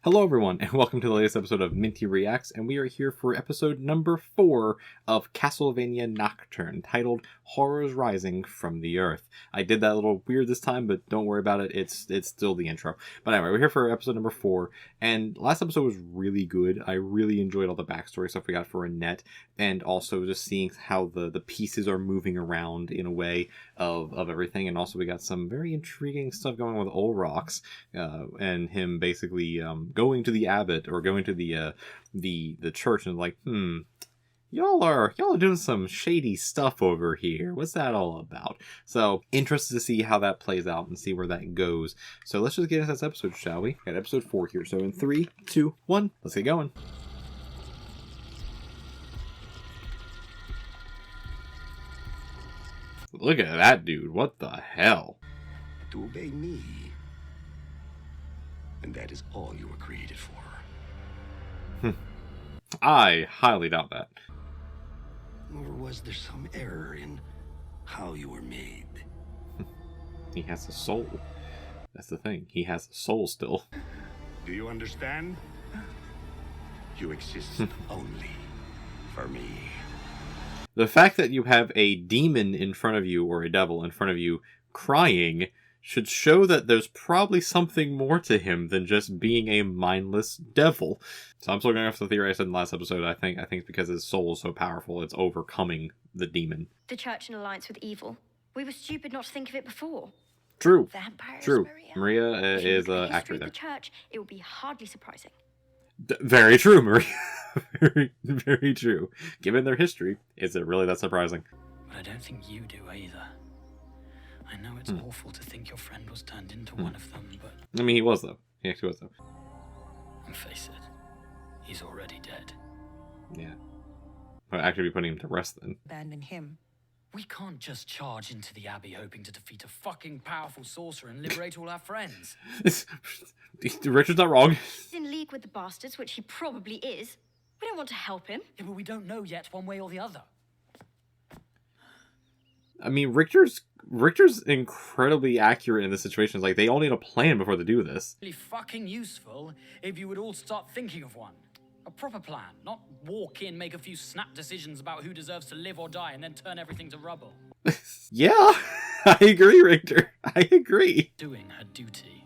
Hello everyone, and welcome to the latest episode of Minty Reacts, and we are here for episode number 4 of Castlevania Nocturne, titled Horrors Rising from the Earth. I did that a little weird this time, but don't worry about it, it's still the intro. But anyway, we're here for episode number 4, and last episode was really good. I really enjoyed all the backstory stuff we got for Annette, and also just seeing how the pieces are moving around in a way of everything, and also we got some very intriguing stuff going on with Olrox, and him basically going to the Abbot, or going to the church, and like, y'all are doing some shady stuff over here. What's that all about? So interested to see how that plays out and see where that goes. So let's just get into this episode, shall we? Got episode 4 here. So in 3, 2, 1, let's get going. Look at that dude. What the hell? To obey me. And that is all you were created for. I highly doubt that. Or was there some error in how you were made? He has a soul. That's the thing. He has a soul still. Do you understand? You exist only for me. The fact that you have a demon in front of you, or a devil in front of you, crying, should show that there's probably something more to him than just being a mindless devil. So I'm still going off the theory I said in the last episode. I think it's because his soul is so powerful, it's overcoming the demon. The church in alliance with evil. We were stupid not to think of it before. True. Vampires, True. Maria. Maria is an actor there. The church, it would be hardly surprising. Very true, Maria. Very, very true. Given their history, is it really that surprising? But I don't think you do either. I know it's awful to think your friend was turned into one of them, but... I mean, he was, though. He actually was, though. And face it, he's already dead. Yeah. I'd actually be putting him to rest, then. Abandon him. We can't just charge into the Abbey hoping to defeat a fucking powerful sorcerer and liberate all our friends. Richard's not wrong. He's in league with the bastards, which he probably is. We don't want to help him. Yeah, but we don't know yet one way or the other. I mean, Richter's incredibly accurate in this situation. Like, they all need a plan before they do this. Really fucking useful if you would all start thinking of one. A proper plan, not walk in, make a few snap decisions about who deserves to live or die, and then turn everything to rubble. Yeah, I agree, Richter. I agree. Doing her duty.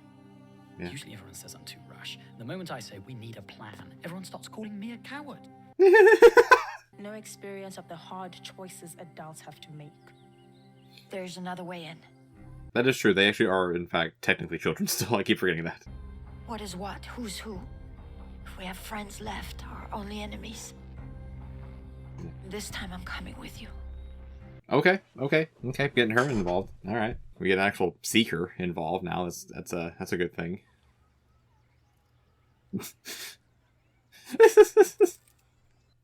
Yeah. Usually everyone says I'm too rash. The moment I say we need a plan, everyone starts calling me a coward. No experience of the hard choices adults have to make. There's another way in. That is true. They actually are, in fact, technically children still. I keep forgetting that. What is what? Who's who? If we have friends left or only enemies. This time I'm coming with you. Okay. Getting her involved. All right. We get an actual seeker involved now. That's a good thing.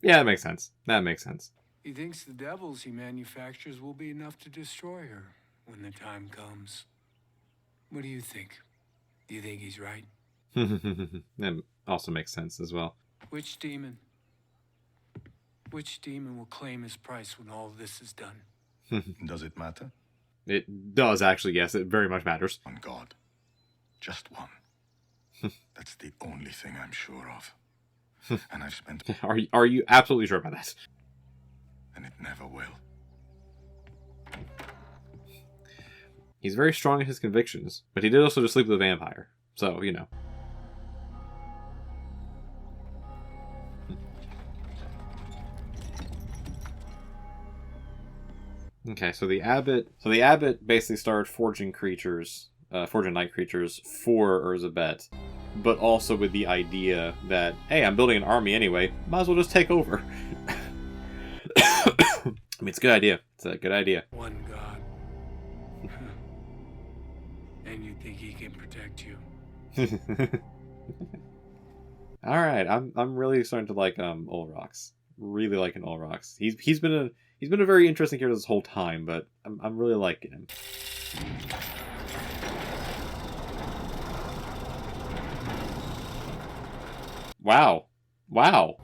Yeah, that makes sense. That makes sense. He thinks the devils he manufactures will be enough to destroy her when the time comes. What do you think? Do you think he's right? That also makes sense as well. Which demon? Which demon will claim his price when all this is done? Does it matter? It does, actually, yes. It very much matters. One God. Just one. That's the only thing I'm sure of. And I've spent... Are you absolutely sure about that? And it never will. He's very strong in his convictions, but he did also just sleep with a vampire. So, you know. Okay, so the Abbot basically started forging night creatures for Erzabet, but also with the idea that, hey, I'm building an army anyway, might as well just take over. I mean, it's a good idea. It's a good idea. One God. And you think he can protect you? All right, I'm really starting to like Olrox. Really liking Olrox. He's been a very interesting character this whole time, but I'm really liking him. Wow.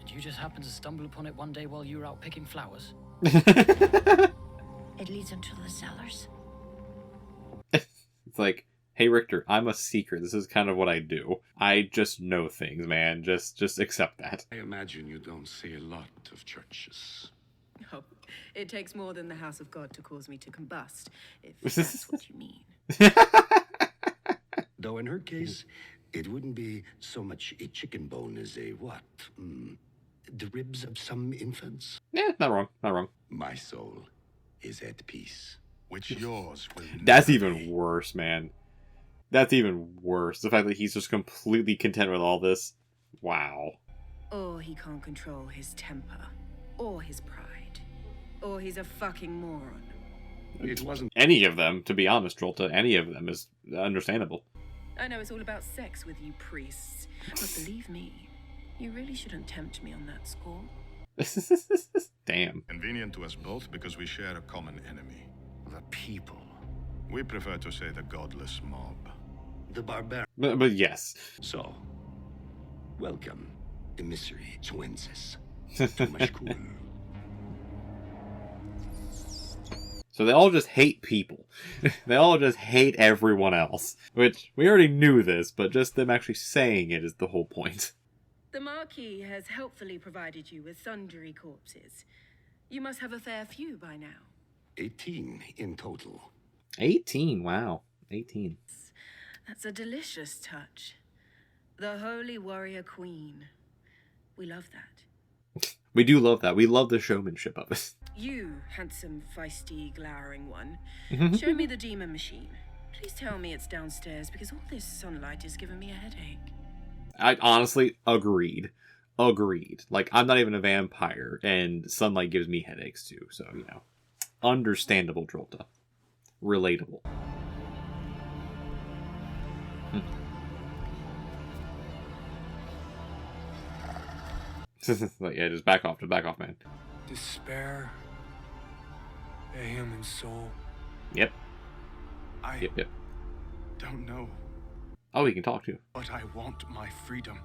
Did you just happen to stumble upon it one day while you were out picking flowers? It leads into the cellars. It's like, Hey, Richter, I'm a seeker. This is kind of what I do. I just know things, man. Just accept that. I imagine you don't see a lot of churches. Oh, it takes more than the house of God to cause me to combust, if that's what you mean. Though in her case, it wouldn't be so much a chicken bone as a what? The ribs of some infants? Yeah, not wrong. Not wrong. My soul is at peace. Which yours will That's never even be. worse, man. That's even worse. The fact that he's just completely content with all this. Wow. Or he can't control his temper, or his pride, or he's a fucking moron. It wasn't. Any of them, to be honest, Drolta, any of them is understandable. I know it's all about sex with you priests, but believe me, you really shouldn't tempt me on that score. Damn. Convenient to us both because we share a common enemy. The people. We prefer to say the godless mob. The barbarians. But yes. So, welcome, emissary Twinses. Too much cool. So they all just hate people. They all just hate everyone else. Which, we already knew this, but just them actually saying it is the whole point. The Marquis has helpfully provided you with sundry corpses. You must have a fair few by now. 18 in total. 18, wow. 18. That's a delicious touch. The Holy Warrior Queen. We love that. We do love that. We love the showmanship of it. You, handsome, feisty, glowering one, show me the demon machine. Please tell me it's downstairs because all this sunlight is giving me a headache. I honestly agreed. Like, I'm not even a vampire, and sunlight gives me headaches too, so, you know. Understandable, Drolta. Relatable. Like, yeah, just back off, man. Despair. A human soul. Yep. I Yep. don't know, Oh, he can talk too. but I want my freedom.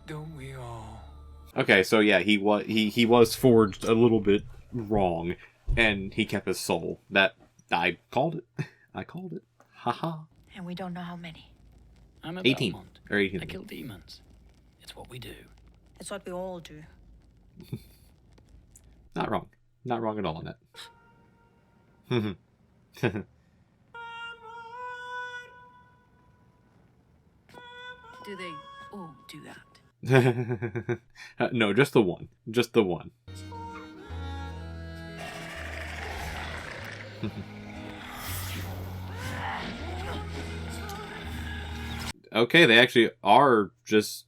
Don't we all? Okay, so yeah, he was forged a little bit wrong, and he kept his soul. That I called it. I called it. Haha. And we don't know how many. I'm a 18 Belmont. or 18. I kill demons. It's what we do. It's what we all do. Not wrong. Not wrong at all on that. Do they all do that? No, just the one. Just the one. Okay, they actually are just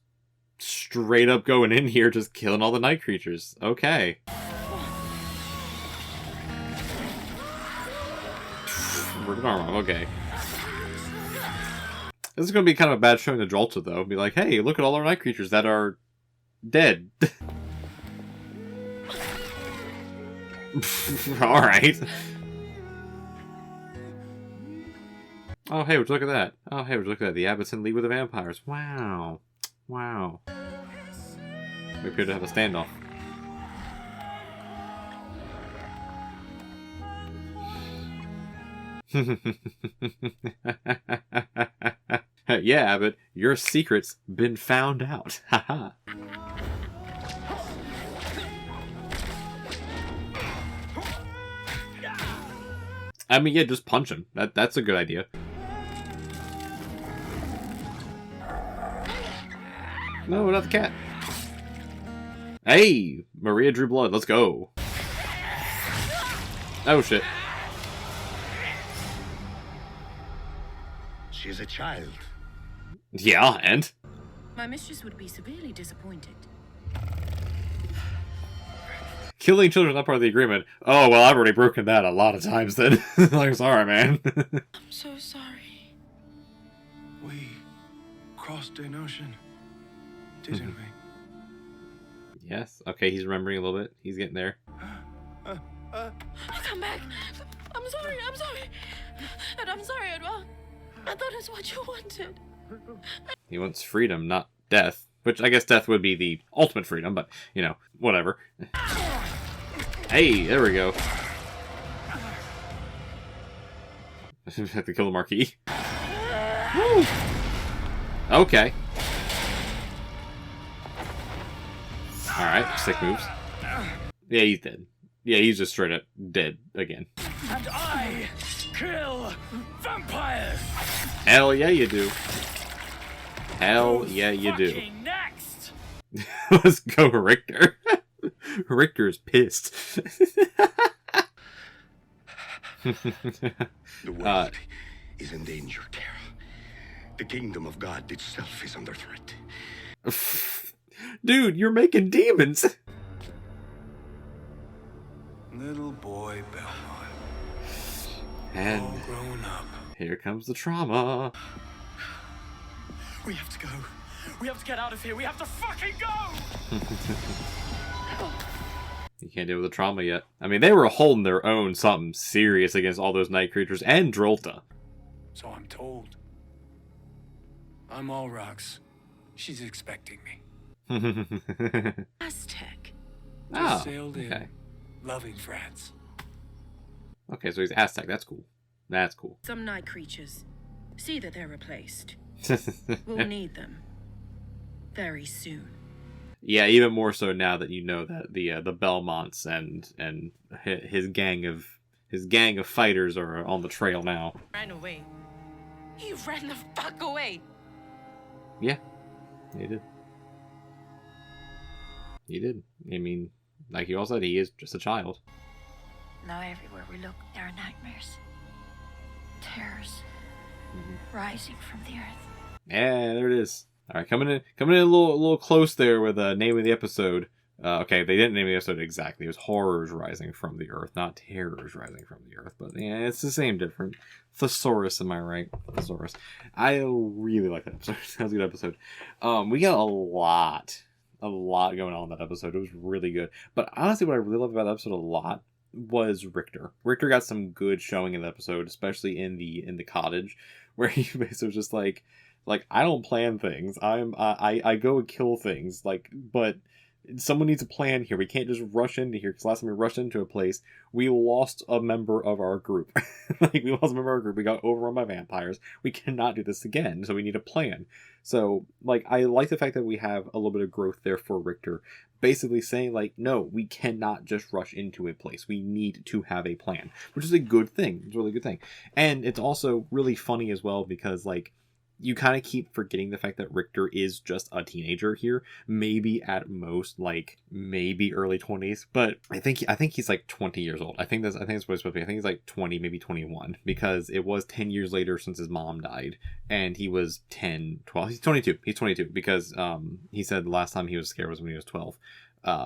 straight up going in here, just killing all the night creatures. Okay. Okay. This is going to be kind of a bad showing to Drolta, though. Be like, hey, look at all our night creatures that are dead. Alright. Oh, hey, would you look at that? Oh, hey, would you look at that? The Abbot's in league with the vampires. Wow. Wow. We appear to have a standoff. Yeah, Abbot, your secret's been found out. Haha. I mean, yeah, just punch him. That's a good idea. No, not the cat. Hey, Maria drew blood. Let's go. Oh, shit. She's a child. Yeah, and? My mistress would be severely disappointed. Killing children is not part of the agreement. Oh, well, I've already broken that a lot of times then. Like, sorry, man. I'm so sorry. We crossed an ocean, didn't we? Yes. Okay, he's remembering a little bit. He's getting there. Come back. I'm sorry. And I'm sorry, Edward. I thought it's what you wanted. He wants freedom, not death. Which I guess death would be the ultimate freedom, but, you know, whatever. Hey, there we go. Have to kill the Marquis. Woo! Okay. Alright, sick moves. Yeah, he's dead. Yeah, he's just straight up dead again. And I kill vampires! Hell yeah, you do. Hell yeah, you do. Next! Let's go, Richter. Richter's pissed. The world is in danger, Carol. The kingdom of God itself is under threat. Dude, you're making demons. Little boy Belmont. And all grown up. Here comes the trauma. We have to go. We have to get out of here. We have to fucking go! You can't deal with the trauma yet. I mean, they were holding their own something serious against all those night creatures and Drolta. So I'm told. I'm all rocks. She's expecting me. Aztec. Just sailed okay. in. Loving France. Okay, so he's Aztec. That's cool. That's cool. Some night creatures. See that they're replaced. We'll need them. Very soon. Yeah, even more so now that you know that the Belmonts and his gang of fighters are on the trail now. Ran away. He ran the fuck away. Yeah, he did. He did. I mean, like you all said, he is just a child. Now everywhere we look, there are nightmares. Terrors rising from the earth. Yeah, there it is. All right, coming in a little close there with the name of the episode. Okay, they didn't name the episode exactly. It was Horrors Rising from the Earth, not Terrors Rising from the Earth. But yeah, it's the same different. Thesaurus, am I right? Thesaurus. I really like that episode. That was a good episode. We got a lot going on in that episode. It was really good. But honestly, what I really loved about that episode a lot was Richter. Richter got some good showing in the episode, especially in the cottage, where he basically was just like I don't plan things. I go and kill things. But someone needs a plan here. We can't just rush into here, because last time we rushed into a place, we lost a member of our group. We lost a member of our group. We got overrun by vampires. We cannot do this again, so we need a plan. So, I like the fact that we have a little bit of growth there for Richter, basically saying, no, we cannot just rush into a place. We need to have a plan, which is a good thing. It's a really good thing. And it's also really funny as well, because, you kind of keep forgetting the fact that Richter is just a teenager here. Maybe at most, maybe early 20s. But I think he's 20 years old. I think that's what it's supposed to be. I think he's 20, maybe 21. Because it was 10 years later since his mom died. And he was 10, 12. He's 22. He's 22 because he said the last time he was scared was when he was 12.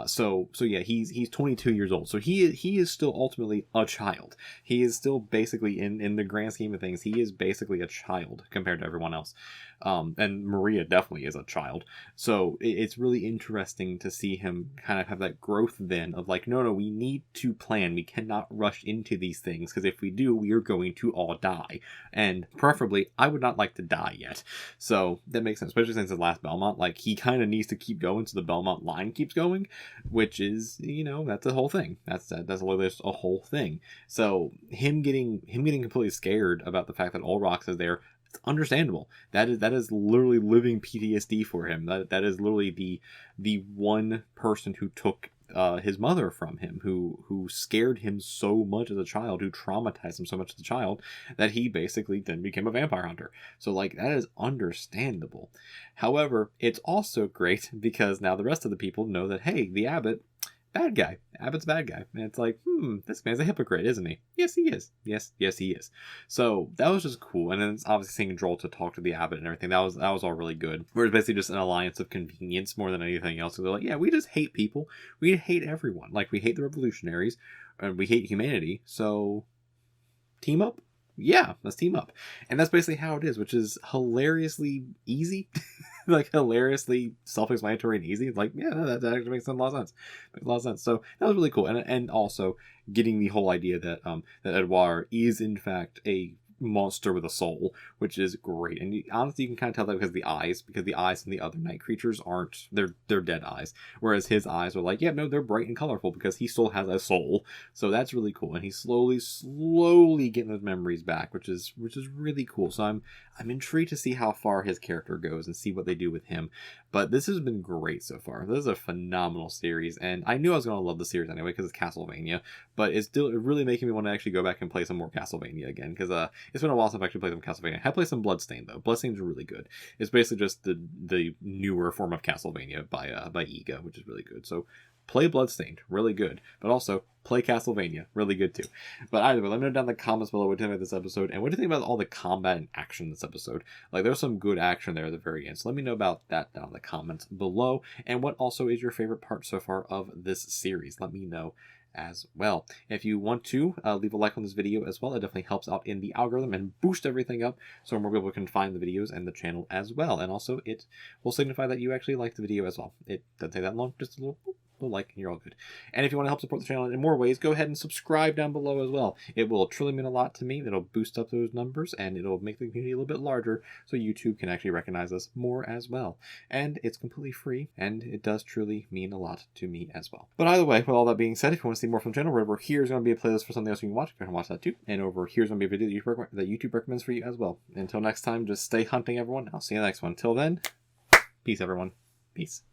So yeah, he's 22 years old. So he is still ultimately a child. He is still basically in the grand scheme of things, he is basically a child compared to everyone else. And Maria definitely is a child. So it's really interesting to see him kind of have that growth then of no, we need to plan. We cannot rush into these things, because if we do, we are going to all die. And preferably, I would not like to die yet. So that makes sense, especially since the last Belmont, he kind of needs to keep going so the Belmont line keeps going, which is, that's a whole thing. That's literally a whole thing. So him getting completely scared about the fact that Olrox is there, it's understandable. That is literally living PTSD for him. That is literally the one person who took his mother from him, who scared him so much as a child, who traumatized him so much as a child, that he basically then became a vampire hunter. So that is understandable. However, it's also great because now the rest of the people know that, hey, the Abbot, bad guy. Abbot's bad guy. And it's this man's a hypocrite, isn't he? Yes, he is. Yes, he is. So that was just cool. And then it's obviously seeing Drolta talk to the Abbot and everything. That was all really good. Where it's basically just an alliance of convenience more than anything else. So they're yeah, we just hate people. We hate everyone. We hate the revolutionaries and we hate humanity. So team up? Yeah, let's team up. And that's basically how it is, which is hilariously easy. Hilariously self-explanatory and easy. It's yeah, that actually makes a lot of sense. Makes a lot of sense. So that was really cool. And also getting the whole idea that that Edouard is in fact a monster with a soul, which is great. And honestly, you can kind of tell that because the eyes in the other night creatures aren't, they're dead eyes, whereas his eyes are like, yeah, no, they're bright and colorful because he still has a soul. So that's really cool, and he's slowly getting those memories back, which is really cool. So I'm intrigued to see how far his character goes and see what they do with him. But this has been great so far. This is a phenomenal series, and I knew I was going to love the series anyway because it's Castlevania, but it's still really making me want to actually go back and play some more Castlevania again, because it's been a while since I've actually played some Castlevania. I have played some Bloodstained, though. Bloodstained's really good. It's basically just the newer form of Castlevania by Iga, which is really good. So play Bloodstained, really good. But also, play Castlevania, really good too. But either way, let me know down in the comments below what you think about this episode, and what do you think about all the combat and action in this episode. Like, there's some good action there at the very end, so let me know about that down in the comments below, and what also is your favorite part so far of this series. Let me know as well. If you want to leave a like on this video as well, it definitely helps out in the algorithm and boost everything up so more people can find the videos and the channel as well. And also, it will signify that you actually like the video as well. It doesn't take that long, just a little like, and you're all good. And if you want to help support the channel in more ways, go ahead and subscribe down below as well. It will truly mean a lot to me. It'll boost up those numbers, and it'll make the community a little bit larger, so YouTube can actually recognize us more as well. And it's completely free, and it does truly mean a lot to me as well. But either way, with all that being said, if you want to see more from the channel, right over here is going to be a playlist for something else you can watch. Go ahead and watch that too. And over here is going to be a video that YouTube recommends for you as well. Until next time, just stay hunting, everyone. I'll see you in the next one. Until then, peace, everyone. Peace.